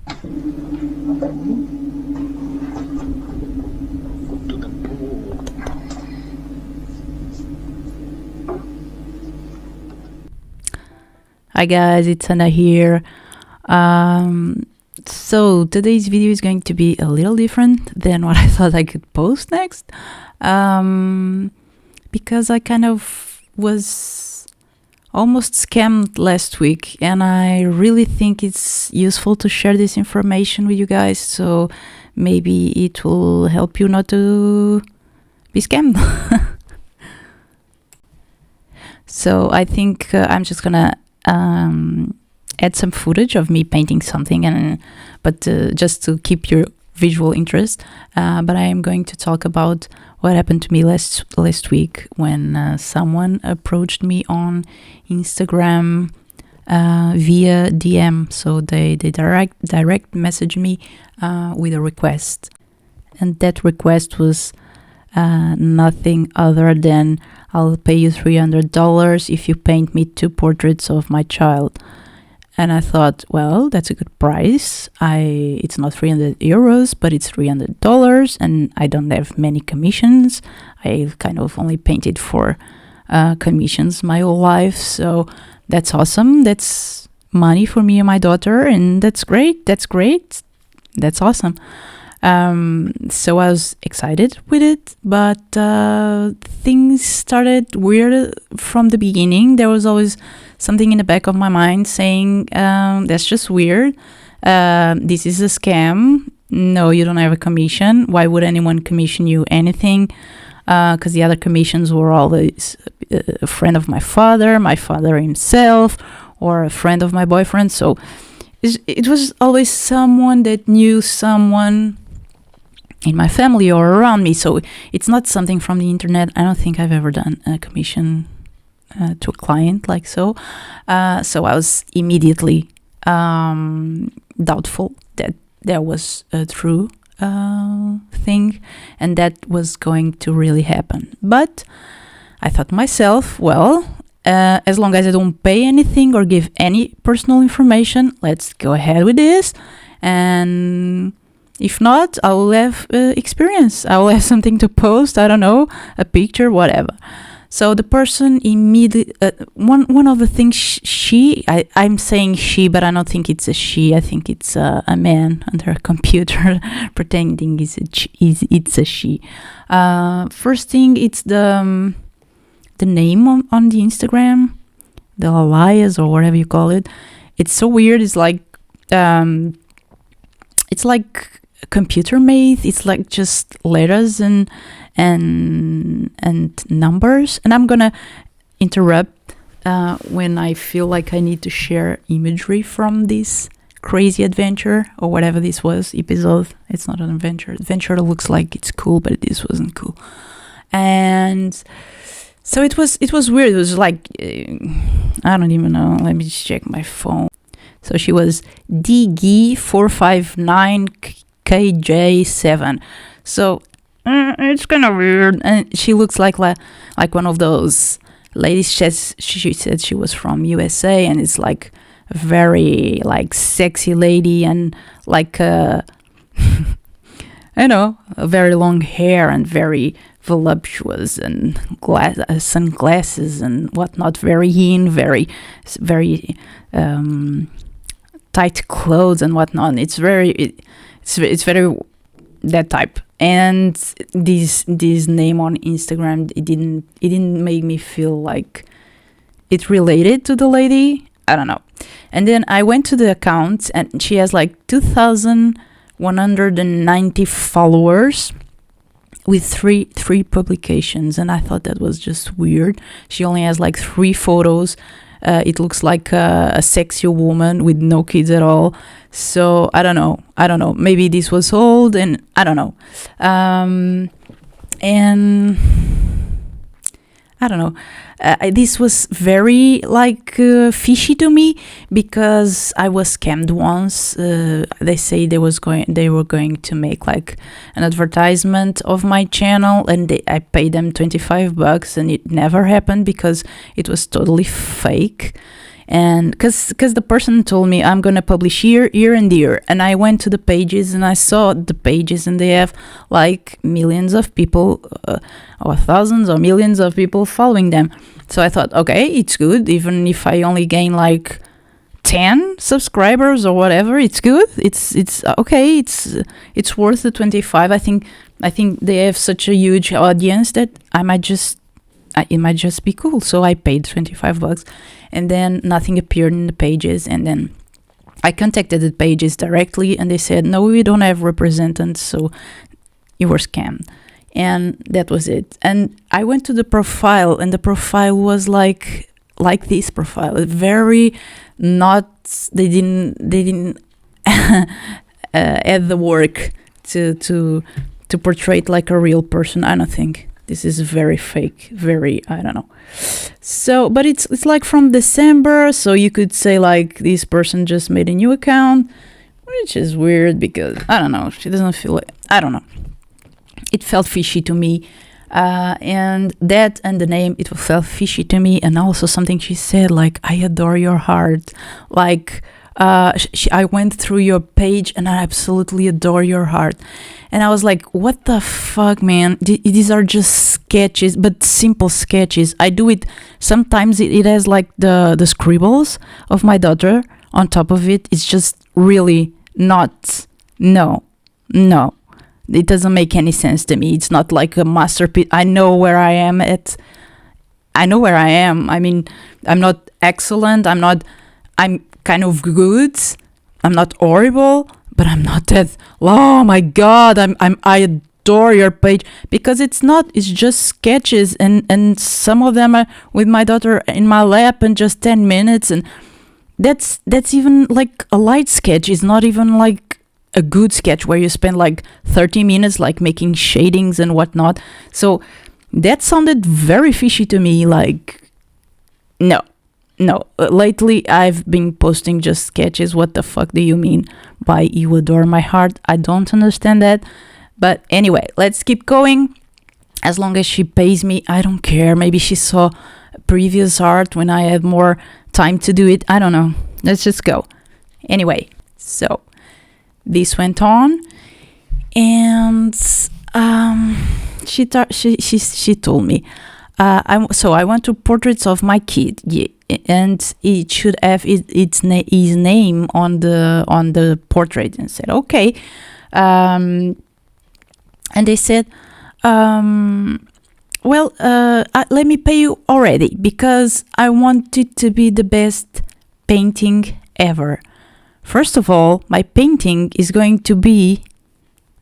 Hi guys, it's Anna here. So today's video is going to be a little different than what I thought I could post next, because I kind of was almost scammed last week, and I really think it's useful to share this information with you guys, so maybe it will help you not to be scammed. So I think I'm just gonna add some footage of me painting something, but just to keep your visual interest. But I am going to talk about what happened to me last week when someone approached me on Instagram via DM. So they direct messaged me with a request, and that request was nothing other than, I'll pay you $300 if you paint me 2 portraits of my child. And I thought, well, that's a good price. It's not 300 euros, but it's $300, and I don't have many commissions. I've kind of only painted for commissions my whole life, so that's awesome. That's money for me and my daughter, and that's great. That's awesome. So I was excited with it, but things started weird from the beginning. There was always something in the back of my mind saying, that's just weird. This is a scam. No, you don't have a commission. Why would anyone commission you anything? Because the other commissions were always a friend of my father himself, or a friend of my boyfriend. So it was always someone that knew someone in my family or around me. So it's not something from the internet. I don't think I've ever done a commission to a client like so. So I was immediately doubtful that there was a true thing and that was going to really happen. But I thought to myself, well, as long as I don't pay anything or give any personal information, let's go ahead with this. And if not, I will have experience. I will have something to post. I don't know, a picture, whatever. So the person immediately, one of the things I'm saying she, but I don't think it's a she. I think it's a man under a computer pretending it's a she. First thing, it's the name on the Instagram, the alias or whatever you call it. It's so weird. It's like computer made. It's like just letters and numbers, and I'm gonna interrupt when I feel like I need to share imagery from this crazy adventure or whatever this was episode. It's not an adventure looks like it's cool, but this wasn't cool. And so it was weird. It was like I don't even know, let me just check my phone. So she was DG459KJ7. So it's kind of weird, and she looks like one of those ladies. She said she was from USA, and it's like a very like sexy lady, and like I know, a very long hair and very voluptuous, and sunglasses and whatnot. Very very tight clothes and whatnot. It's very that type. And this name on Instagram, it didn't make me feel like it related to the lady. I don't know. And then I went to the account, and she has like 2,190 followers with three publications, and I thought that was just weird. She only has like 3 photos. It looks like a sexy woman with no kids at all. So I don't know. Maybe this was old, and I don't know. And I don't know. This was very fishy to me, because I was scammed once. They say they were going to make like an advertisement of my channel, and I paid them $25, and it never happened because it was totally fake. And because the person told me I'm gonna publish here, and here, and I went to the pages and I saw the pages, and they have like millions of people, or thousands or millions of people following them. So I thought, okay, it's good, even if I only gain like 10 subscribers or whatever, it's good. It's okay. It's worth the 25. I think they have such a huge audience that it might just be cool. So I paid $25, and then nothing appeared in the pages. And then I contacted the pages directly, and they said, no, we don't have representatives, so you were scammed. And that was it. And I went to the profile, and the profile was like this profile, very not. They didn't add the work to portray it like a real person. I don't think. This is very fake, very, I don't know. So, but it's like from December, so you could say like this person just made a new account, which is weird because, I don't know, she doesn't feel it. I don't know. It felt fishy to me. And that and the name, it felt fishy to me. And also something she said, like, I adore your heart. Like, I went through your page and I absolutely adore your heart. And I was like, what the fuck, man? These are just sketches, but simple sketches. I do it. Sometimes it has like the scribbles of my daughter on top of it. It's just really not. No. It doesn't make any sense to me. It's not like a masterpiece. I know where I am. I mean, I'm not excellent. I'm kind of good. I'm not horrible, but I'm not that. Oh my God, I adore your page, because it's just sketches, and some of them are with my daughter in my lap and just 10 minutes, and that's even like a light sketch. It's not even like a good sketch where you spend like 30 minutes like making shadings and whatnot. So that sounded very fishy to me. Like, no. Lately I've been posting just sketches. What the fuck do you mean by you adore my heart? I don't understand that. But anyway, let's keep going. As long as she pays me, I don't care. Maybe she saw previous art when I had more time to do it. I don't know. Let's just go. Anyway, so this went on, and she told me, I want to portraits of my kid, and it should have his name on the portrait. And said, okay, and they said, well, let me pay you already, because I want it to be the best painting ever. First of all, my painting is going to be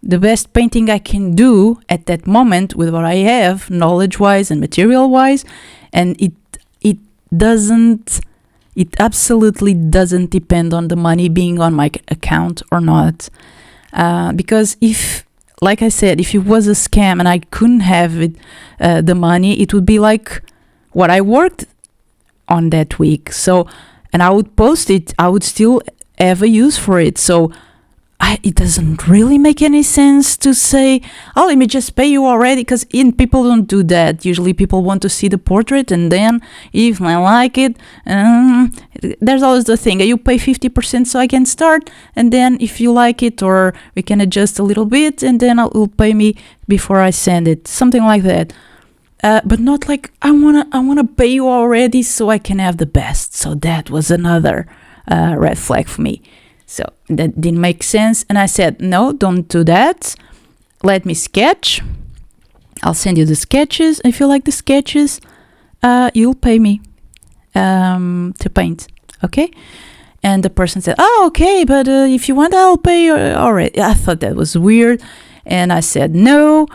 the best painting I can do at that moment with what I have, knowledge-wise and material-wise, and it absolutely doesn't depend on the money being on my account or not. Because if, like I said, if it was a scam and I couldn't have it, the money, it would be like what I worked on that week. So, and I would post it, I would still have a use for it. So it doesn't really make any sense to say, oh, let me just pay you already, because people don't do that. Usually people want to see the portrait, and then if I like it, there's always the thing, you pay 50% so I can start, and then if you like it, or we can adjust a little bit, and then you'll pay me before I send it, something like that. But not like, I wanna pay you already so I can have the best. So that was another red flag for me. So that didn't make sense. And I said, no, don't do that. Let me sketch. I'll send you the sketches. If you like the sketches, you'll pay me to paint. Okay? And the person said, oh, okay, but if you want, I'll pay you already. I thought that was weird. And I said, no.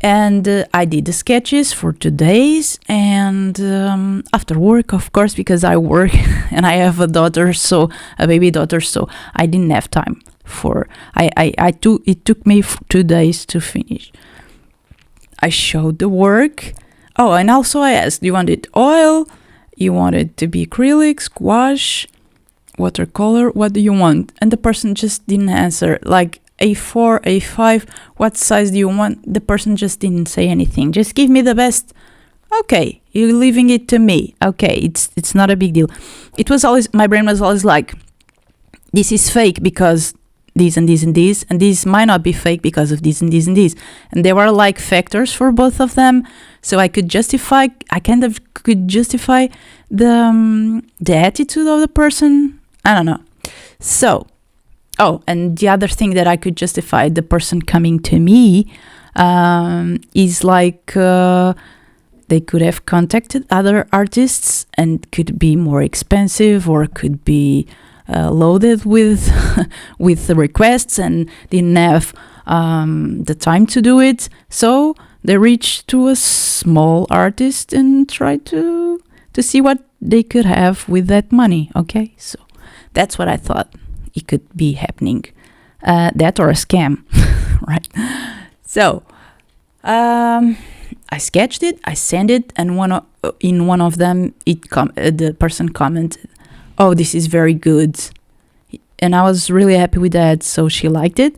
And I did the sketches for 2 days, and after work, of course, because I work and I have a baby daughter, so I didn't have time for. It took me 2 days to finish. I showed the work. Oh, and also I asked, do you want it oil? You want it to be acrylic, gouache, watercolor? What do you want? And the person just didn't answer. Like, A4, A5, what size do you want? The person just didn't say anything. Just give me the best Okay, you're leaving it to me. Okay, it's not a big deal. It was always, my brain was always like, this is fake because this and this and this, and this might not be fake because of this and this and this. And there were like factors for both of them, so I kind of could justify the attitude of the person. I don't know. So, oh, and the other thing that I could justify the person coming to me is like they could have contacted other artists and could be more expensive, or could be loaded with with the requests and didn't have the time to do it. So they reached to a small artist and tried to see what they could have with that money. Okay, so that's what I thought it could be happening. That or a scam, right? So I sketched it, I sent it, and in one of them, the person commented, "Oh, this is very good," and I was really happy with that. So she liked it.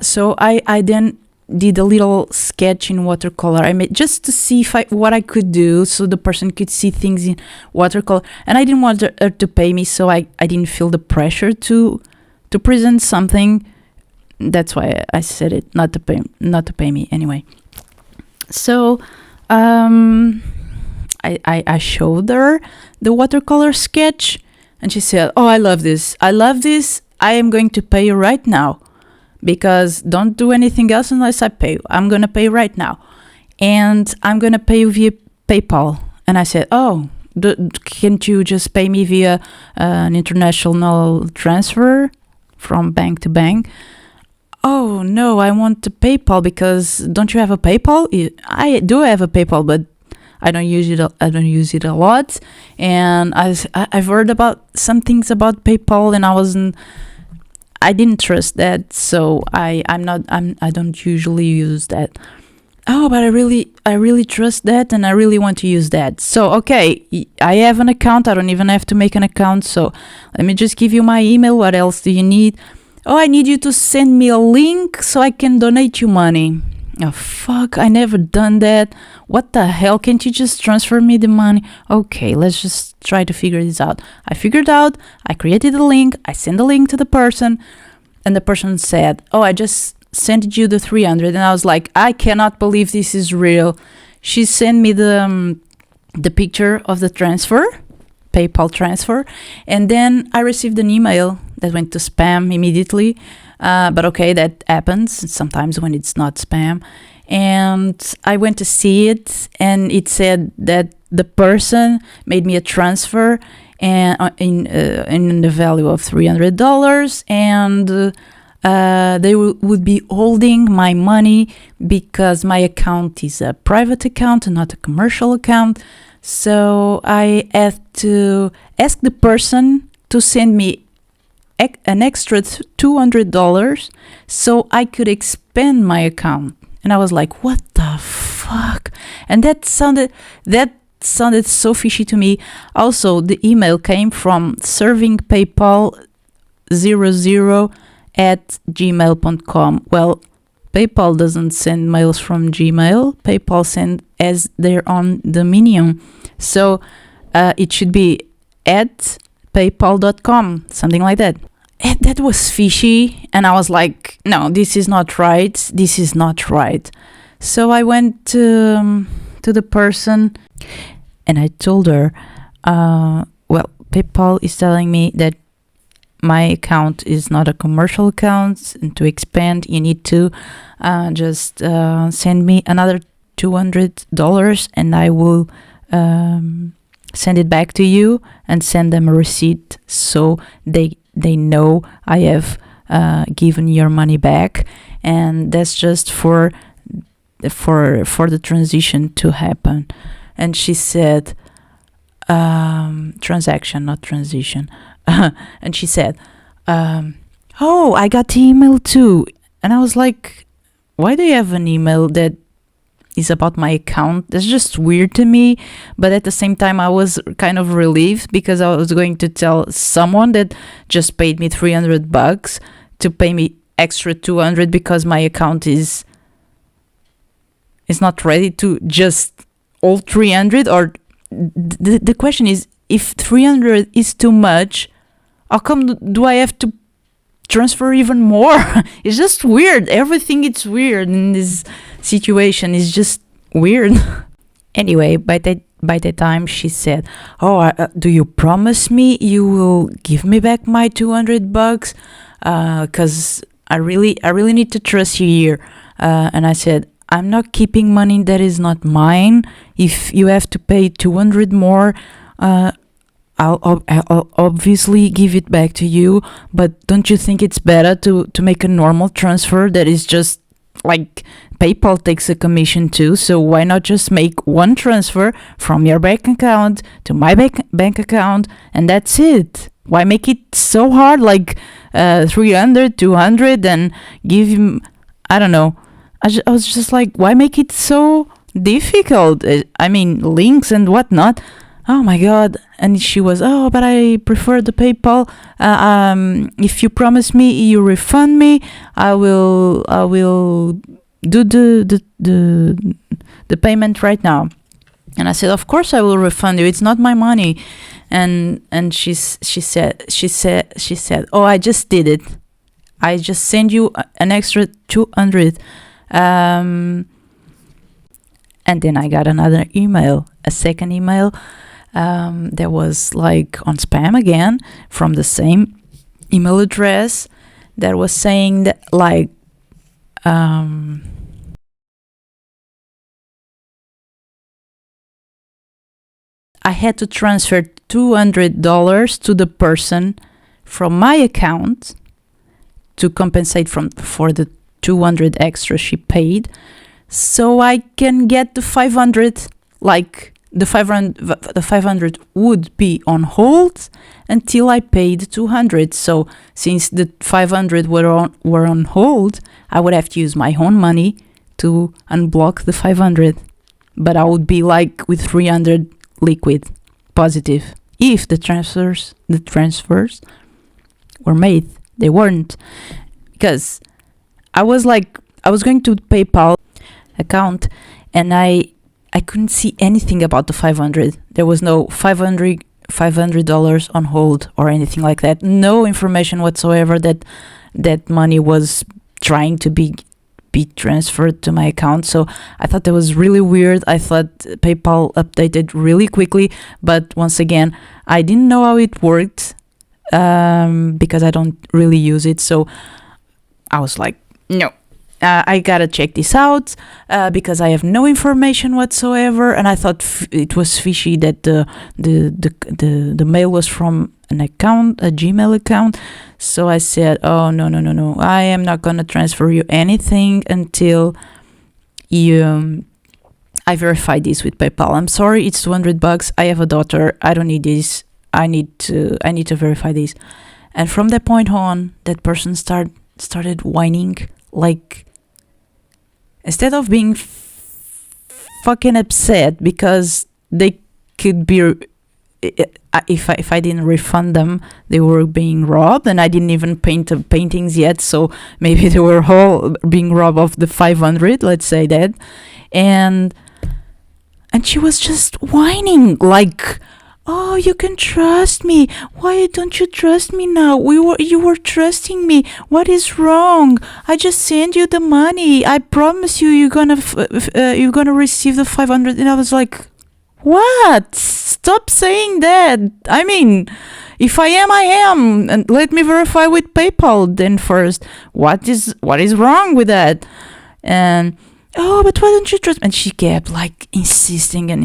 So I then did a little sketch in watercolor. I made just to see what I could do, so the person could see things in watercolor. And I didn't want her to pay me, so I didn't feel the pressure to present something. That's why I said it, not to pay me anyway. So I showed her the watercolor sketch, and she said, "Oh, I love this. I am going to pay you right now, because don't do anything else unless I pay you. I'm going to pay right now, and I'm going to pay you via PayPal." And I said, "Oh, can't you just pay me via an international transfer from bank to bank?" "Oh, no, I want to PayPal, because don't you have a PayPal?" I do have a PayPal, but I don't use it a lot. And I've heard about some things about PayPal, and I didn't trust that, so I don't usually use that. "Oh, but I really trust that, and I really want to use that." So, okay, I have an account. I don't even have to make an account. So let me just give you my email. What else do you need? "Oh, I need you to send me a link so I can donate you money." Oh, fuck, I never done that. What the hell? Can't you just transfer me the money? Okay, let's just try to figure this out. I figured out, I created a link, I sent the link to the person, and the person said, "Oh, I just sent you the 300. And I was like, I cannot believe this is real. She sent me the picture of the transfer, PayPal transfer, and then I received an email that went to spam immediately. But okay, that happens sometimes when it's not spam. And I went to see it, and it said that the person made me a transfer and in the value of $300, and they would be holding my money because my account is a private account and not a commercial account. So I had to ask the person to send me an extra $200 so I could expand my account. And I was like, what the fuck? And that sounded so fishy to me. Also, the email came from servingpaypal00@gmail.com. Well, PayPal doesn't send mails from Gmail. PayPal send as their own dominion. So it should be at paypal.com, something like that. And that was fishy, and I was like, no, this is not right. This is not right. So I went to the person, and I told her, well, PayPal is telling me that my account is not a commercial account, and to expand, you need to just send me another $200, and I will send it back to you and send them a receipt so they know I have given your money back, and that's just for the transition to happen. And she said, transaction, not transition. And she said, oh, I got the email too. And I was like, why do you have an email that is about my account? That's just weird to me. But at the same time, I was kind of relieved, because I was going to tell someone that just paid me $300 to pay me extra $200 because my account is not ready to just all 300, or the question is, if 300 is too much, how come do I have to transfer even more? It's just weird. Everything is weird in this situation. It's just weird. Anyway, by the time she said, "Oh, do you promise me you will give me back my $200? Because I really need to trust you here." And I said, "I'm not keeping money that is not mine. If you have to pay 200 more, I'll obviously give it back to you. But don't you think it's better to make a normal transfer that is just like PayPal takes a commission too? So why not just make one transfer from your bank account to my bank account, and that's it? Why make it so hard, like 300, 200, and give him, I don't know." I was just like, why make it so difficult? I mean, links and whatnot. Oh my God. And she was, "Oh, but I prefer the PayPal. If you promise me you refund me, I will do the payment right now." And I said, "Of course I will refund you. It's not my money." And she said, "Oh, I just did it. I just sent you an extra 200. And then I got another email, a second email, that was like on spam again, from the same email address, that was saying that like, I had to transfer $200 to the person from my account to compensate for the 200 extra she paid, so I can get the 500. Like the 500 would be on hold until I paid 200. So since the 500 were on hold, I would have to use my own money to unblock the 500. But I would be like with 300 liquid positive if the transfers were made. They weren't, because I was going to PayPal account, and I couldn't see anything about the 500. There was no $500 on hold or anything like that. No information whatsoever that money was trying to be transferred to my account. So I thought that was really weird. I thought PayPal updated really quickly, but once again, I didn't know how it worked, because I don't really use it. So I was like, no, I gotta check this out, because I have no information whatsoever. And I thought it was fishy that the mail was from an account, a Gmail account. So I said, "Oh, no, I am not gonna transfer you anything until I verify this with PayPal. I'm sorry, it's $200. I have a daughter. I don't need this. I need to verify this." And from that point on, that person started whining. Like, instead of being fucking upset because they could be, if I didn't refund them, they were being robbed, and I didn't even paint the paintings yet, so maybe they were all being robbed of the 500, let's say that. And she was just whining like, "Oh, you can trust me. Why don't you trust me now? You were trusting me. What is wrong? I just sent you the money. I promise you're gonna receive the 500. And I was like, "What? Stop saying that. I mean, if I am, and let me verify with PayPal then first. What is wrong with that?" And, "Oh, but why don't you trust?" And she kept like insisting and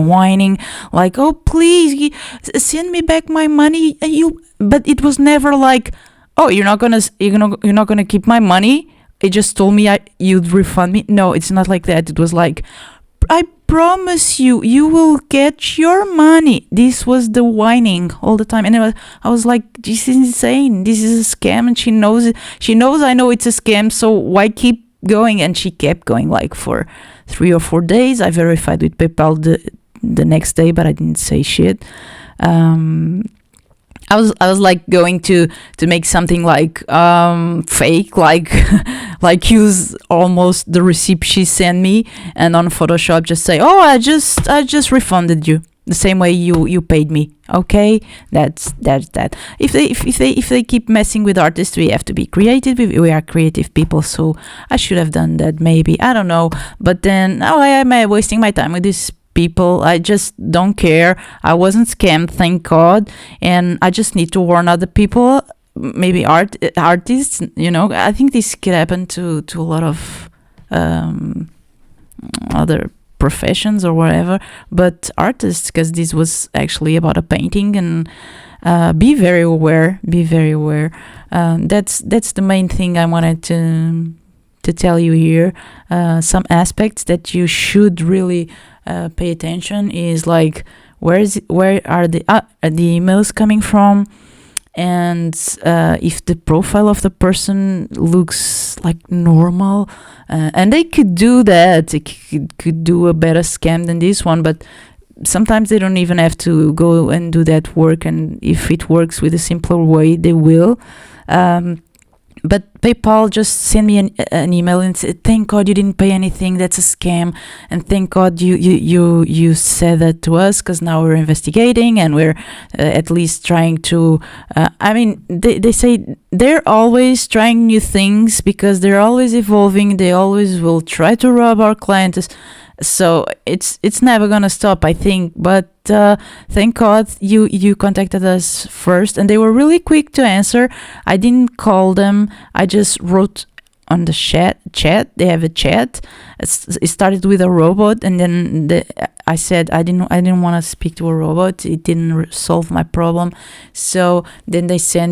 whining, like, "Oh, please send me back my money." But it was never like, "Oh, you're not gonna keep my money. It just told me you'd refund me." No, it's not like that. It was like, "I promise you will get your money." This was the whining all the time. And I was like, "This is insane. This is a scam." And she knows it. She knows I know it's a scam, so why keep going? And she kept going like for 3 or 4 days. I verified with PayPal the next day, but I didn't say shit. I was like going to make something like fake, like like use almost the receipt she sent me, and on Photoshop just say, oh, I just refunded you the same way you paid me. Okay, that's that. If they keep messing with artists, we have to be creative. We are creative people, so I should have done that maybe. I don't know, but then why am I wasting my time with this people? I just don't care. I wasn't scammed, thank God, and I just need to warn other people, maybe artists. I think this could happen to a lot of other professions or whatever, but artists, because this was actually about a painting. And be very aware. That's the main thing I wanted to tell you here. Some aspects that you should really pay attention is like, where are the emails coming from, and if the profile of the person looks like normal, and they could do that. They could do a better scam than this one, but sometimes they don't even have to go and do that work, and if it works with a simpler way, they will. But PayPal just sent me an email and said, "Thank God you didn't pay anything. That's a scam, and thank God you said that to us, because now we're investigating and we're at least trying to." They say they're always trying new things because they're always evolving. They always will try to rob our clients. So it's never gonna stop, I think. But thank God you contacted us first, and they were really quick to answer. I didn't call them. I just wrote on the chat. They have a chat. It started with a robot, and then I said I didn't want to speak to a robot. It didn't solve my problem. So then they said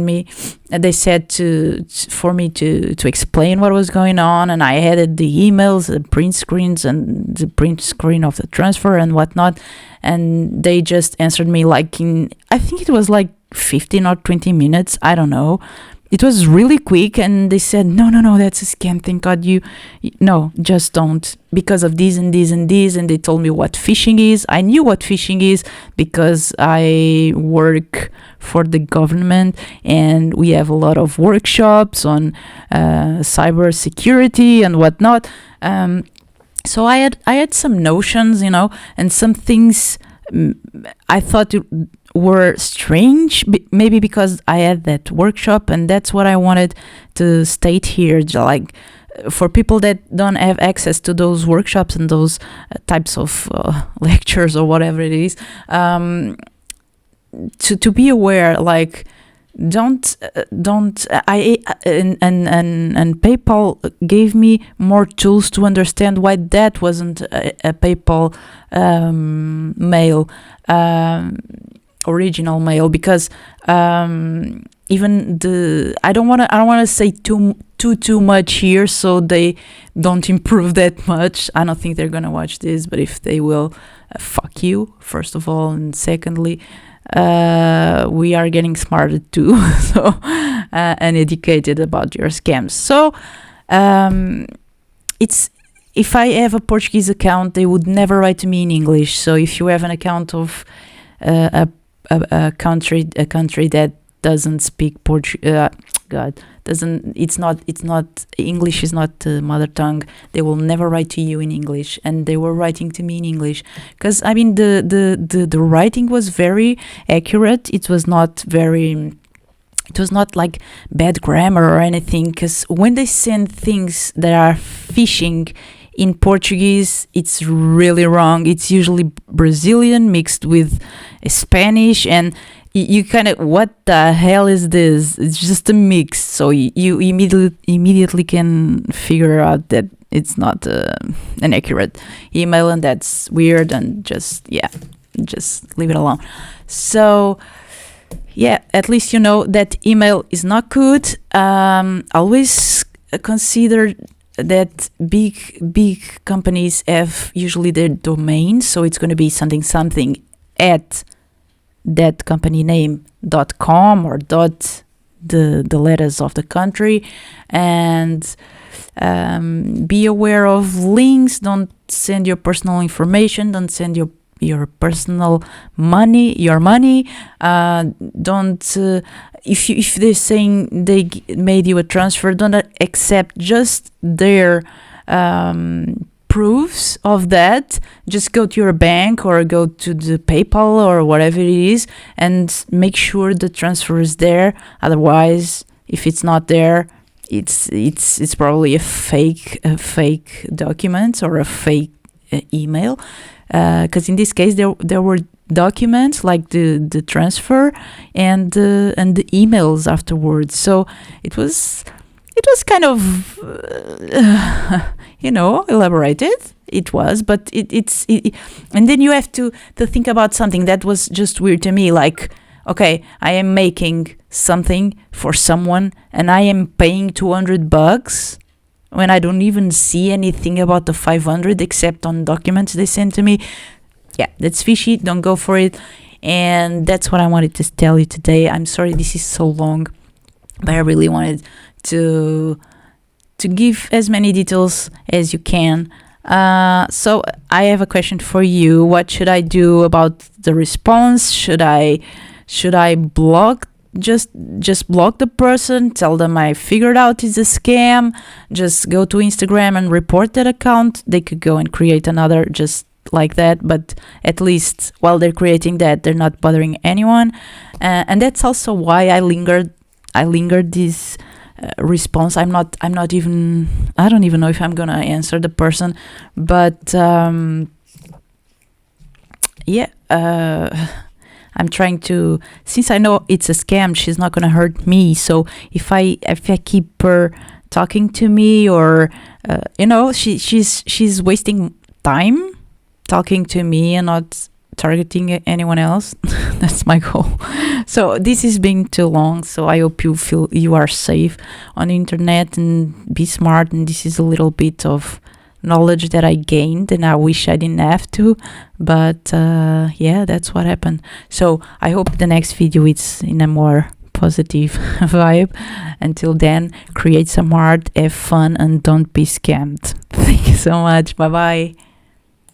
for me to explain what was going on, and I added the emails, the print screens, and the print screen of the transfer and whatnot. And they just answered me like I think it was like 15 or 20 minutes. I don't know. It was really quick, and they said, no, that's a scam. Thank God no, just don't, because of this and this and this. And they told me what phishing is. I knew what phishing is because I work for the government, and we have a lot of workshops on cyber security and whatnot. So I had some notions, and some things I thought were strange, maybe because I had that workshop, and that's what I wanted to state here. Like, for people that don't have access to those workshops and those types of lectures or whatever it is, to be aware, like, don't and PayPal gave me more tools to understand why that wasn't a PayPal mail, original mail, because even I don't want to say too much here, so they don't improve that much. I don't think they're gonna watch this, but if they will, fuck you, first of all, and secondly, we are getting smarter too, so and educated about your scams. So it's, if I have a Portuguese account, they would never write to me in English. So if you have an account of a country that doesn't speak Portuguese, it's not English is not the mother tongue, they will never write to you in English. And they were writing to me in English, because the writing was very accurate. It was not like bad grammar or anything, because when they send things that are phishing in Portuguese, it's really wrong. It's usually Brazilian mixed with Spanish, and you kind of, what the hell is this? It's just a mix. So you immediately can figure out that it's not an accurate email, and that's weird, and just leave it alone. So yeah, at least you know that email is not good. Always consider that big companies have usually their domain, so it's going to be something at that company name.com or the letters of the country. And be aware of links. Don't send your personal information. Don't send your your personal money, your money. Don't if they're saying they made you a transfer, don't accept just their proofs of that. Just go to your bank or go to the PayPal or whatever it is and make sure the transfer is there. Otherwise, if it's not there, it's probably a fake document or a fake email. Because in this case there were documents like the transfer and the emails afterwards. So it was kind of elaborated. It was, but it's and then you have to think about something that was just weird to me. Like, okay, I am making something for someone and I am paying $200 when I don't even see anything about the 500 except on documents they sent to me. Yeah, that's fishy. Don't go for it. And that's what I wanted to tell you today. I'm sorry this is so long, but I really wanted to give as many details as you can. So I have a question for you. What should I do about the response? Should I block, just block the person, tell them I figured out it's a scam, just go to Instagram and report that account? They could go and create another just like that, but at least while they're creating that, they're not bothering anyone. And that's also why I lingered this response. I don't even know if I'm gonna answer the person, but I'm trying to, since I know it's a scam, she's not gonna hurt me. So if I keep her talking to me, or she's wasting time talking to me and not targeting anyone else. That's my goal. So this is being too long, so I hope you feel you are safe on the internet and be smart. And this is a little bit of knowledge that I gained and I wish I didn't have to, but yeah, that's what happened. So I hope the next video is in a more positive vibe. Until then, create some art, have fun, and don't be scammed. Thank you so much. Bye bye.